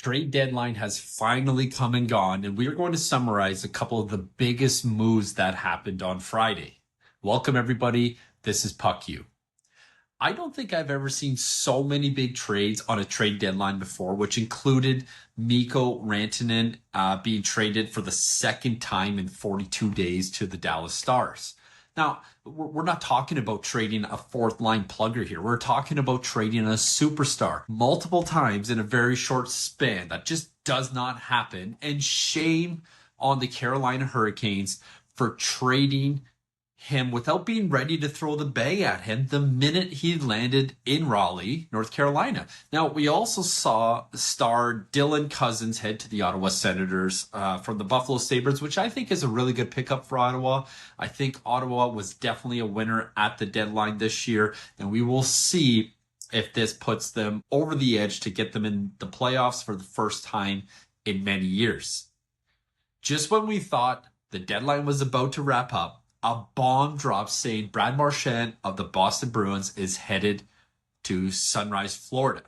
trade deadline has finally come and gone, and we are going to summarize a couple of the biggest moves that happened on Friday. Welcome, everybody. This is Puck U. I don't think I've ever seen so many big trades on a trade deadline before, which included Mikko Rantanen being traded for the second time in 42 days to the Dallas Stars. Now, we're not talking about trading a fourth line plugger here. We're talking about trading a superstar multiple times in a very short span. That just does not happen. And shame on the Carolina Hurricanes for trading him without being ready to throw the bag at him the minute he landed in Raleigh, North Carolina. Now, we also saw star Dylan Cousins head to the Ottawa Senators from the Buffalo Sabres, which I think is a really good pickup for Ottawa. I think Ottawa was definitely a winner at the deadline this year, and we will see if this puts them over the edge to get them in the playoffs for the first time in many years. Just when we thought the deadline was about to wrap up, a bomb drops saying Brad Marchand of the Boston Bruins is headed to Sunrise, Florida.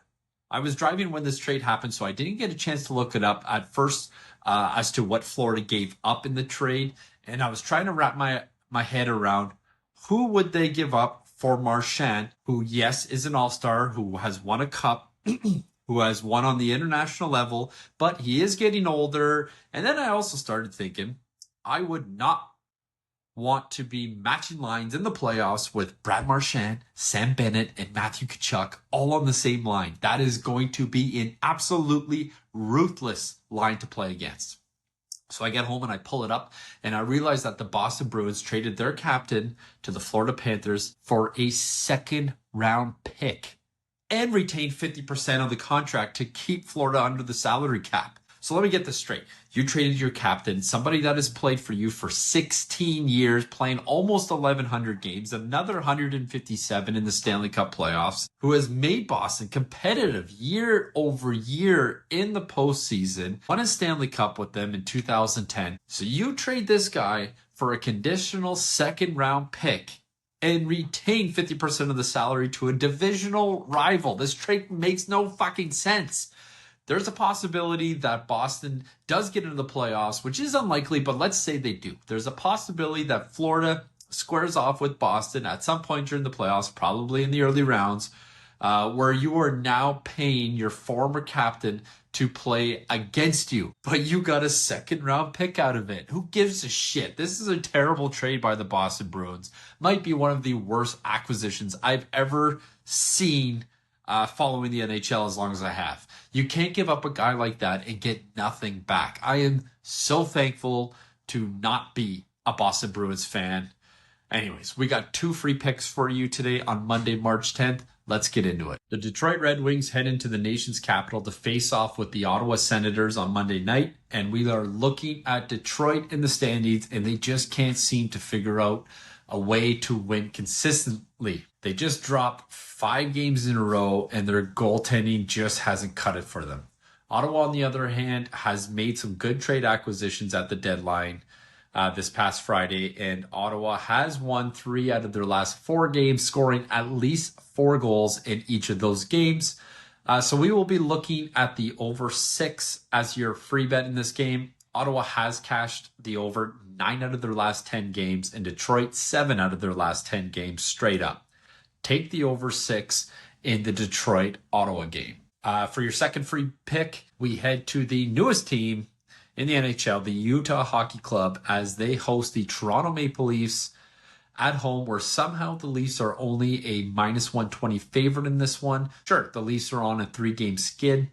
I was driving when this trade happened, so I didn't get a chance to look it up at first as to what Florida gave up in the trade. And I was trying to wrap my head around who would they give up for Marchand, who, yes, is an all-star, who has won a cup, who has won on the international level, but he is getting older. And then I also started thinking I would not want to be matching lines in the playoffs with Brad Marchand, Sam Bennett, and Matthew Tkachuk all on the same line. That is going to be an absolutely ruthless line to play against. So I get home and I pull it up and I realize that the Boston Bruins traded their captain to the Florida Panthers for a second round pick and retained 50% of the contract to keep Florida under the salary cap. So let me get this straight. You traded your captain, somebody that has played for you for 16 years, playing almost 1,100 games, another 157 in the Stanley Cup playoffs, who has made Boston competitive year over year in the postseason, won a Stanley Cup with them in 2010. So you trade this guy for a conditional second round pick and retain 50% of the salary to a divisional rival. This trade makes no fucking sense. There's a possibility that Boston does get into the playoffs, which is unlikely, but let's say they do. There's a possibility that Florida squares off with Boston at some point during the playoffs, probably in the early rounds, where you are now paying your former captain to play against you, but you got a second round pick out of it. Who gives a shit? This is a terrible trade by the Boston Bruins. Might be one of the worst acquisitions I've ever seen following the NHL as long as I have. You can't give up a guy like that and get nothing back. I am so thankful to not be a Boston Bruins fan. Anyways, we got 2 free picks for you today on Monday, March 10th. Let's get into it. The Detroit Red Wings head into the nation's capital to face off with the Ottawa Senators on Monday night. And we are looking at Detroit in the standings, and they just can't seem to figure out a way to win consistently. They just dropped 5 games in a row, and their goaltending just hasn't cut it for them. Ottawa, on the other hand, has made some good trade acquisitions at the deadline this past Friday, and Ottawa has won 3 out of their last 4 games, scoring at least 4 goals in each of those games. So we will be looking at the over 6 as your free bet in this game. Ottawa has cashed the over 9 out of their last 10 games, and Detroit 7 out of their last 10 games straight up. Take the over 6 in the Detroit-Ottawa game. For your second free pick, we head to the newest team in the NHL, the Utah Hockey Club, as they host the Toronto Maple Leafs at home, where somehow the Leafs are only a -120 favorite in this one. Sure, the Leafs are on a 3-game skid,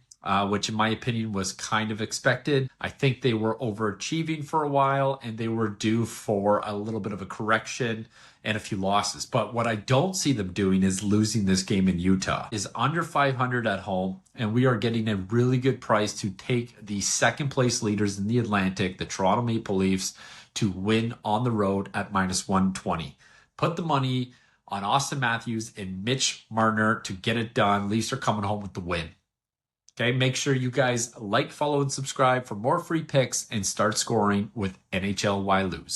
which in my opinion was kind of expected. I think they were overachieving for a while, and they were due for a little bit of a correction and a few losses. But what I don't see them doing is losing this game in Utah. Is under 500 at home, and we are getting a really good price to take the second place leaders in the Atlantic, the Toronto Maple Leafs, to win on the road at -120. Put the money on Austin Matthews and Mitch Marner to get it done. Leafs are coming home with the win. Okay, make sure you guys like, follow, and subscribe for more free picks and start scoring with NHL Why Lose.